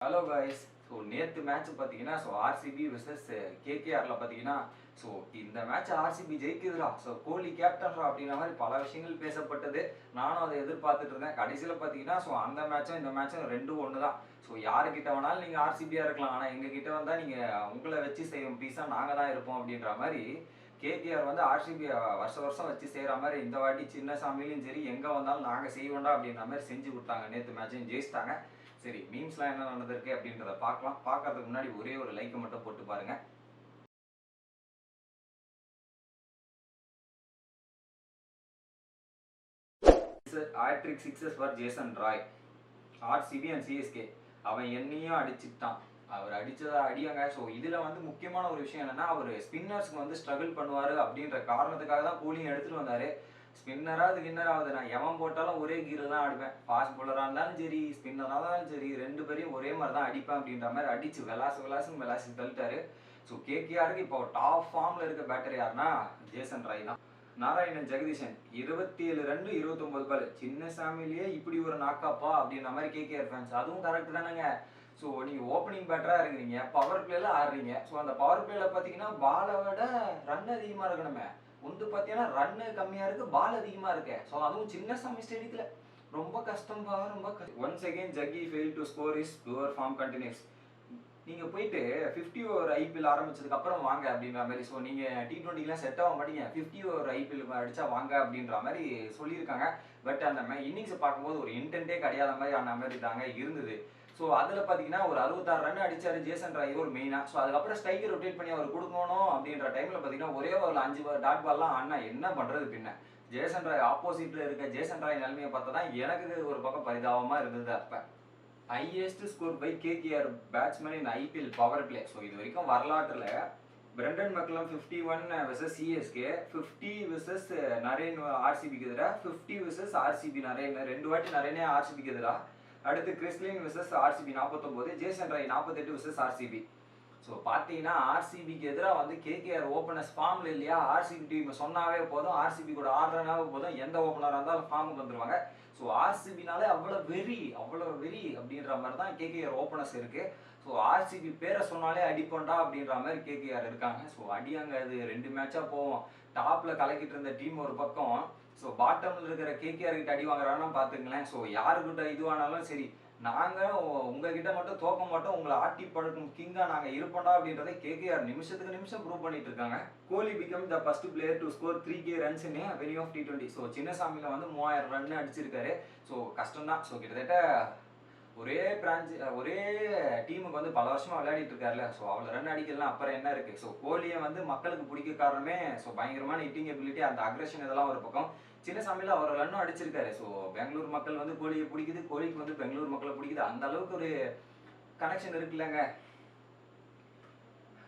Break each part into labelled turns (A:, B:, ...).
A: Hello guys. So நேற்று match பார்த்தீங்கன்னா RCB versus கேகேஆரில் பார்த்தீங்கன்னா இந்த மேட்ச் ஆர்சிபி ஜெயிக்குதுடா, கோலி கேப்டன்ரா அப்படின்ற மாதிரி பல விஷயங்கள் பேசப்பட்டது. நானும் அதை எதிர்பார்த்துட்டு இருந்தேன். கடைசியில் பார்த்தீங்கன்னா அந்த மேட்சும் இந்த மேட்சும் ரெண்டும் ஒன்று தான். யாருக்கிட்ட வேணாலும் நீங்கள் ஆர்சிபியாக இருக்கலாம், ஆனால் எங்ககிட்ட வந்தால் நீங்கள் உங்களை வச்சு செய்யும் பீஸாக நாங்கள் தான் இருப்போம் அப்படின்ற மாதிரி கேகேஆர் வந்து ஆர்சிபி வருஷம் வச்சு செய்கிற மாதிரி இந்த வாட்டி சின்ன சாமியிலையும் சரி எங்கே வந்தாலும் நாங்கள் செய்வோண்டா அப்படின்ற மாதிரி செஞ்சு கொடுத்தாங்க. நேற்று மேட்சையும் ஜெயிச்சிட்டாங்க. சரி, மீம்ஸ்லாம் என்ன நடந்திருக்கு அப்படின்றத பார்க்கலாம். பார்க்கறதுக்கு முன்னாடி ஒரே ஒரு லைக்கை மட்டும் போட்டு பாருங்க. Hat-trick sixes for Jason Roy, RCB and CSK. அவன் என்னையும் அடிச்சுட்டான். அவர் அடிச்சதா அடியாங்க. இதில் வந்து முக்கியமான ஒரு விஷயம் என்னன்னா, அவர் ஸ்பின்னர்ஸ்க்கு வந்து ஸ்ட்ரகிள் பண்ணுவார் அப்படின்ற காரணத்துக்காக தான் கூலிங் எடுத்துகிட்டு வந்தார். ஸ்பின்னராக வின்னராகுது, நான் எவன் போட்டாலும் ஒரே கீரில் தான் ஆடுவேன். ஃபாஸ்ட் பவுலராக இருந்தாலும் சரி, ஸ்பின்னராக இருந்தாலும் சரி, ரெண்டு பேரையும் ஒரே மாதிரி தான் அடிப்பேன் அப்படின்ற மாதிரி அடிச்சு விளாசி தள்ளிட்டாரு. கேகேஆருக்கு இப்போ டாப் ஃபார்மில் இருக்க பேட்டர் யாருன்னா ஜேசன் ராய் தான். நாராயணன் ஜெகதீஷன் 27 ரன் 29 பால். சின்ன சாமிலேயே இப்படி ஒரு நாக்காப்பா அப்படின்ற மாதிரி கேகேஆர் ஃபேன்ஸ். அதுவும் கரெக்ட் தானேங்க. நீங்கள் ஓப்பனிங் பேட்டராக இருக்கிறீங்க, பவர் பிளேல ஆடுறீங்க. அந்த பவர் பிளேல பார்த்தீங்கன்னா பாலை விட ரன் அதிகமாக இருக்கணுமே. பார்த்தீங்கன்னா ரன்னு கம்மியாக இருக்குது, பால் அதிகமாக இருக்கு. அதுவும் சின்ன சாமி ஸ்டேடியத்தில் ரொம்ப கஷ்டம்பா, ரொம்ப ஒன்ஸ் அகெயின் ஜக்கி fail to score is poor form continues. நீங்கள் போயிட்டு 50 ஓவர் ஐபிஎல் ஆரம்பிச்சதுக்கு அப்புறம் வாங்க அப்படின்ற மாதிரி. நீங்கள் T20லாம் செட் ஆக மாட்டீங்க, 50 ஓவர் ஐபிஎல் அடிச்சா வாங்க அப்படின்ற மாதிரி சொல்லியிருக்காங்க. பட் அந்த இன்னிங்ஸை பார்க்கும்போது ஒரு இன்டென்ட்டே கிடையாத மாதிரி அந்த மாதிரி தாங்க இருந்தது. அதில் பார்த்தீங்கன்னா ஒரு 66 ரன் அடிச்சாரு ஜேசன் ராய் ஒரு மெயினாக. அதுக்கப்புறம் ஸ்ட்ரைக்கர் ரொட்டேட் பண்ணி அவர் கொடுக்கணும் அப்படின்ற டைமில் பார்த்தீங்கன்னா ஒரே ஒரு 5 டாட் பால்லாம் ஆனா என்ன பண்ணுறது பின்ன. ஜேசன் ராய் ஆப்போசிட்டில் இருக்க ஜேசன் ராய் நிலைமையை பார்த்தா தான் எனக்கு ஒரு பக்கம் பரிதாபமாக இருந்தது. அப்போ highest score by KKR batsman in IPL power play. இது வரைக்கும் வரலாற்றில் Brendon McCullum 51 versus CSK, 50 versus Narine ஆர்சிபிக்கு எதிராக, 50 விசஸ் ஆர்சிபி நரேன், 2 வாட்டி நரேனே ஆர்சிபிக்கு எதிராக. அடுத்து Chris Lynn versus RCB 49, Jason Roy 48 versus RCB. பார்த்தீங்கன்னா ஆர்சிபிக்கு எதிராக வந்து கேகேஆர் ஓப்பனர்ஸ் ஃபார்மில் இல்லையா. ஆர்சிபி டீம் சொன்னாவே போதும், ஆர்சிபி கூட ஆடுறனாவே போதும், எந்த ஓப்பனராக இருந்தாலும் ஃபார்முக்கு வந்துடுவாங்க. ஆர்சிபினாலே அவ்வளோ வெறி அப்படின்ற மாதிரி தான் கேகேஆர் ஓப்பனர்ஸ் இருக்கு. ஆர்சிபி பேரை சொன்னாலே அடிப்போண்டா அப்படின்ற மாதிரி கேகேஆர் இருக்காங்க. அடியாங்க அது 2 மேட்சாக போவோம். டாப்பில் கலக்கிட்டு இருந்த டீம் ஒரு பக்கம், பாட்டமில் இருக்கிற கேகேஆர் கிட்ட அடி வாங்குறாங்கன்னா பார்த்துங்களேன். யாருக்கிட்ட இதுவானாலும் சரி, நாங்கள் உங்ககிட்ட மட்டும் தோக்க மாட்டோம், உங்களை ஆட்டி படுக்கும் கிங்கா நாங்கள் இருப்போம்டா அப்படின்றத கேகேஆர் நிமிஷத்துக்கு நிமிஷம் ப்ரூவ் பண்ணிட்டு இருக்காங்க. Kohli become the first player to score 3K runs in venue of T20. சின்னசாமியில் வந்து 3000 ரன் அடிச்சிருக்காரு. கஷ்டம் தான். கிட்டத்தட்ட ஒரே டீமுக்கு வந்து பல வருஷமா விளையாடிட்டு இருக்காருல்ல. அவ்வளோ ரன் அடிக்கலாம் அப்புறம் என்ன இருக்கு. கோலியை வந்து மக்களுக்கு பிடிக்க காரணமே பயங்கரமான ஹிட்டிங் எபிலிட்டி, அந்த அக்ரெஷன் இதெல்லாம் ஒரு பக்கம். சின்ன சாமியில் அவர் ரன்னும் அடிச்சிருக்காரு. பெங்களூர் மக்கள் வந்து கோலியை பிடிக்குது, கோலிக்கு வந்து பெங்களூர் மக்களை பிடிக்குது. அந்த அளவுக்கு ஒரு கனெக்ஷன் இருக்குல்லங்க.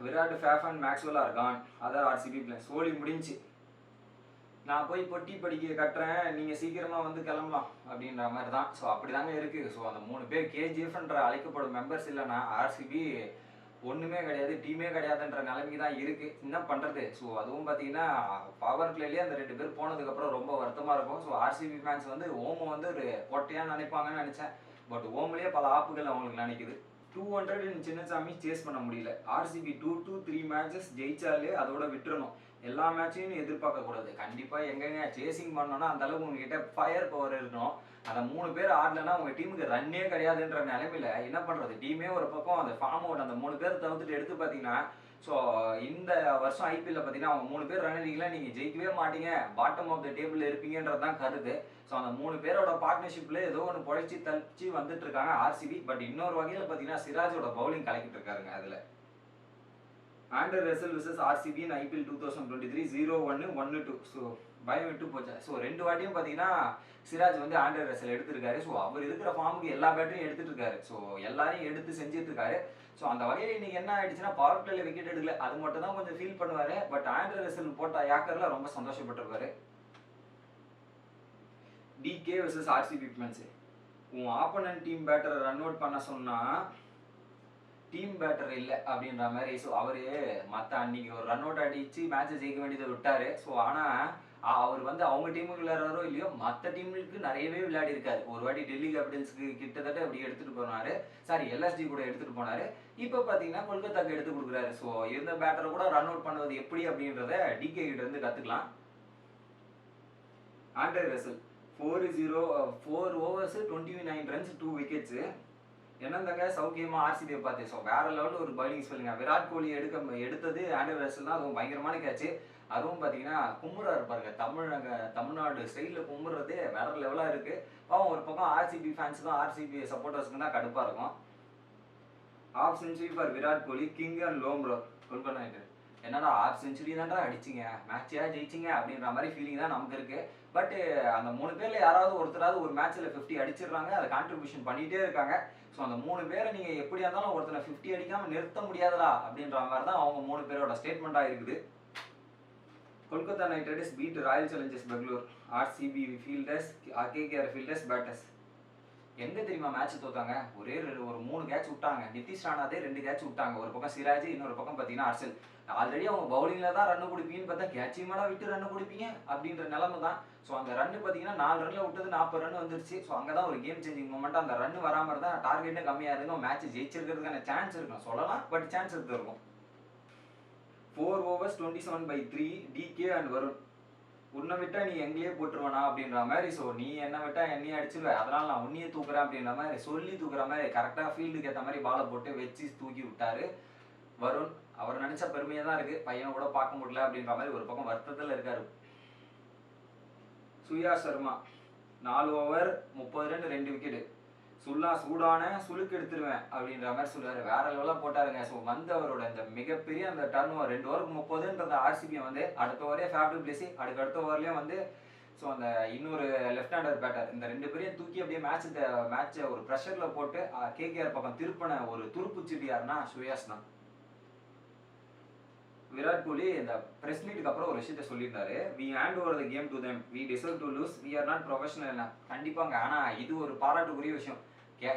A: Virat, Faf and Maxwell are gone, other RCB players. Kohli முடிஞ்சு, நான் போய் பொட்டி படிக்க கட்டுறேன், நீங்கள் சீக்கிரமாக வந்து கிளம்பலாம் அப்படின்ற மாதிரி தான். அப்படி தாங்க இருக்குது. அந்த 3 பேர் கேஜிஎஃப்ன்ற அழைக்கப்படும் மெம்பர்ஸ் இல்லைன்னா ஆர்சிபி ஒன்றுமே கிடையாது, டீமே கிடையாதுன்ற நிலைமைக்கு தான் இருக்குது. என்ன பண்ணுறது. அதுவும் பார்த்தீங்கன்னா பவர் பிளேலேயே அந்த 2 பேர் போனதுக்கப்புறம் ரொம்ப வருத்தமாக இருக்கும். ஆர்சிபி ஃபேன்ஸ் வந்து ஓமை வந்து ஒரு கொட்டையாக நினைப்பாங்கன்னு நினச்சேன். பட் ஓம்லேயே பல ஆப்புகள் அவங்களுக்கு நினைக்குது. 200 சின்னசாமி சேஸ் பண்ண முடியல. ஆர்சிபி 2 to 3 மேட்சஸ் ஜெயிச்சாலே அதோட விட்டுறணும். எல்லா மேட்சையும் எதிர்பார்க்க கூடாது. கண்டிப்பாக எங்கெங்க சேசிங் பண்ணோன்னா அந்த அளவுக்கு உங்ககிட்ட ஃபயர் பவர் இருக்கணும். அந்த 3 பேர் ஆடலைன்னா உங்கள் டீமுக்கு ரன்னே கிடையாதுன்ற நிலைமையில என்ன பண்ணுறது. டீமே ஒரு பக்கம் அந்த ஃபார்ம் அவுட், அந்த 3 பேர் தவிர்த்துட்டு எடுத்து பார்த்தீங்கன்னா இந்த வருஷம் ஐபிஎல்ல பார்த்தீங்கன்னா அவங்க 3 பேர் ரன் அடிக்கலாம், நீங்கள் ஜெயிக்கவே மாட்டீங்க, பாட்டம் ஆஃப் த டேபிள் இருப்பீங்கன்றது தான் கருது. அந்த 3 பேரோட பார்ட்னர்ஷிப்பில் ஏதோ ஒன்று பொழைச்சி தச்சு வந்துட்டு இருக்காங்க ஆர்சிபி. பட் இன்னொரு வகையில் பார்த்தீங்கன்னா சிராஜோட பவுலிங் கலக்கிட்டு இருக்காருங்க. அதில் Andre Russell versus RCB in IPL 2023 0-1 1-2. பயம் விட்டு போச்சு. 2 வாட்டியும் பார்த்தீங்கன்னா சிராஜ் வந்து ஆண்டர் ரசல் எடுத்திருக்காரு. அவர் இருக்கிற ஃபார்முக்கு எல்லா பேட்டரியும் எடுத்துட்டு இருக்காரு. எல்லாரையும் எடுத்து செஞ்சுட்டு இருக்காரு. அந்த வகையில் இன்னைக்கு என்ன ஆயிடுச்சுன்னா பவர் பிளேல விக்கெட் எடுக்கல, அது மட்டும் தான் கொஞ்சம் ஃபீல் பண்ணுவாரு. பட் ஆண்டர் ரசல் போட்ட யாக்கர்ல ரொம்ப சந்தோஷப்பட்டிருப்பாரு. DK wishes RCB fans. உன் ஆப்போனன்ட் டீம் பேட்டரை ரன் அவுட் பண்ண சொன்னா டீம் பேட்டர் இல்லை அப்படின்ற மாதிரி. அவர் மற்ற அன்னைக்கு ஒரு ரன் அவுட் அடித்து மேட்சை ஜெயிக்க வேண்டியதை விட்டார். ஆனால் அவர் வந்து அவங்க டீமுக்கு விளையாடுறாரோ இல்லையோ மற்ற டீமுக்கு நிறையவே விளையாடி இருக்காரு. ஒரு வாட்டி டெல்லி கேபிட்டல்ஸ்க்கு கிட்டத்தட்ட அப்படி எடுத்துட்டு போனாரு. சாரி எல்எஸ்ஜி கூட எடுத்துட்டு போனாரு. இப்போ பார்த்தீங்கன்னா கொல்கத்தாக்கு எடுத்து கொடுக்குறாரு. ஸோ இருந்த பேட்டரை கூட ரன் அவுட் பண்ணுவது எப்படி அப்படின்றத டிகே கிட்ட இருந்து கத்துக்கலாம். Andre Russell 4 overs 29 runs 2 wickets. என்னந்தாங்க சௌக்கியமா ஆர்சிபியை பார்த்து. ஸோ வேற லெவலில் ஒரு பவுலிங் ஸ்பெல்லுங்க. விராட் கோலி எடுத்தது ஆண்ட்ரே ரசல் தான். அதுவும் பயங்கரமான கேட்ச். அதுவும் பார்த்தீங்கன்னா கும்புறாரு பாருங்க. தமிழ்நாடு ஸ்டைலில் கும்புறதே வேற லெவலாக இருக்கு. பாவம் ஒரு பக்கம் ஆர்சிபி ஃபேன்ஸுக்கும் ஆர்சிபி சப்போர்ட்டர்ஸ்க்கும் தான் கடுப்பாக இருக்கும். Of century for Virat Kohli, king and Lomror Kolkata Knight Riders. என்னடா ஆஃப் செஞ்சுரி தான்டா அடிச்சிங்க, மேட்சா ஜெயிச்சிங்க அப்படின்ற மாதிரி ஃபீலிங் தான் நமக்கு இருக்கு. பட் அந்த 3 பேர்ல யாராவது ஒருத்தராவது ஒரு மேட்ச்ல 50 அடிச்சிடுறாங்க. அதை கான்ட்ரிபியூஷன் பண்ணிட்டே இருக்காங்க. ஸோ அந்த 3 பேரை நீங்க எப்படியா இருந்தாலும் ஒருத்தனை 50 அடிக்காம நிறுத்த முடியாதா அப்படின்ற மாதிரி தான் அவங்க 3 பேரோட ஸ்டேட்மெண்டா இருக்குது. Kolkata Knight Riders beat Royal Challengers Bangalore. RCB fielders, KKR fielders, batters. எங்க தெரியுமா மேட்ச் தோத்தாங்க? ஒரு 3 கேட்ச் விட்டாங்க. நிதிஷ் ராணாதே 2 கேட்ச் விட்டாங்க. ஒரு பக்கம் சிராஜ், இன்னொரு பக்கம் பார்த்தீங்கன்னா ஹர்ஷல். ஆல்ரெடி அவங்க பவுலிங்ல தான் ரன் கொடுப்பீங்கன்னு பார்த்தா கேட்சிங் விட்டு ரன் கொடுப்பீங்க அப்படின்ற நிலைமை தான். ஸோ அந்த ரன் பார்த்தீங்கன்னா 4 ரன்ல விட்டது 40 ரன் வந்துருச்சு. ஸோ அங்கே தான் ஒரு கேம் சேஞ்சிங் மூமெண்ட். அந்த ரன் வராமல் இருந்தால் டார்கெட்டும் கம்மியாக இருக்கும். மேட்ச் ஜெயிச்சிருக்கிறதுக்கான சான்ஸ் இருக்கும் சொல்லலாம். பட் சான்ஸ் இருக்கும். 4 overs 27/3 டிகே அண்ட் வருண். உன்னை விட்டா நீ எங்கேயே போட்டுருவானா அப்படின்ற மாதிரி. ஸோ நீ என்ன விட்டா என்னையே அடிச்சிருவேன், அதனால நான் உன்னையே தூக்குறேன் அப்படின்ற மாதிரி சொல்லி தூக்குற மாதிரி கரெக்டாக ஃபீல்டுக்கு ஏற்ற மாதிரி பாலை போட்டு வச்சு தூக்கி விட்டாரு வருண். அவர் நினைச்ச பெருமையாக தான் இருக்கு. பையனை கூட பார்க்க முடியல அப்படின்ற மாதிரி ஒரு பக்கம் வருத்தத்தில் இருக்காரு. சுயா சர்மா 4 over 30 run 2 wicket. சூடான சுளுக்கு எடுத்துருவேன் அப்படின்ற மாதிரி சொல்லுவாரு. வேற லெவலாக போட்டாருங்க. ஸோ வந்து அவரோட இந்த மிகப்பெரிய அந்த டர்ன் ஓவர் 2 ஓவருக்கு 30ன்றது ஆர்சிபியை வந்து அடுத்த ஓவரே ஃபேப் டு பிளேசி, அடுத்த ஓவர்லேயே வந்து ஸோ அந்த இன்னொரு லெஃப்ட் ஹேண்டர் பேட்டர் இந்த 2 பேரையும் தூக்கி அப்படியே மேட்சை ஒரு ப்ரெஷரில் போட்டு கேகேஆர் பக்கம் திருப்பின ஒரு துருப்புச்சீட்டு யாருன்னா சுயாஸ் தான். விராட் கோலி இந்த பிரஸ் மீட்டுக்கு அப்புறம் ஒரு விஷயத்த சொல்லியிருந்தாரு. We hand over the game to them, we deserve to lose, we are not professional. கண்டிப்பாங்க. ஆனால் இது ஒரு பாராட்டுக்குரிய விஷயம்.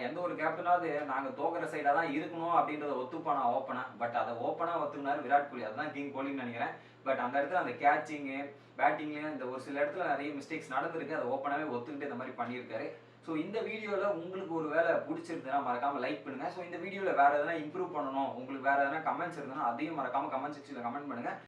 A: எந்த ஒரு கேப்டனாவது நாங்கள் தோக்கிற சைடாக தான் இருக்கணும் அப்படின்றத ஒத்துப்பானா ஓப்பனா. பட் அதை ஓப்பனாக ஒத்துக்கினாரு விராட் கோலி. அதுதான் கிங் கோலின்னு நினைக்கிறேன். பட் அந்த இடத்துல அந்த கேட்சிங்கு பேட்டிங்லேயும் இந்த ஒரு சில இடத்துல நிறைய மிஸ்டேக்ஸ் நடந்திருக்கு. அதை ஓப்பனாகவே ஒத்துக்கிட்டு இந்த மாதிரி பண்ணியிருக்காரு. ஸோ இந்த வீடியோவில் உங்களுக்கு ஒரு வேலை பிடிச்சிருந்ததுன்னா மறக்காமல் லைக் பண்ணுங்கள். ஸோ இந்த வீடியோவில் வேறு எதனா இம்ப்ரூவ் பண்ணணும், உங்களுக்கு வேறு எதனா கமெண்ட்ஸ் இருந்ததுன்னா அதையும் மறக்காமல் கமெண்ட் செக்ஷனில் கமெண்ட் பண்ணுங்கள்.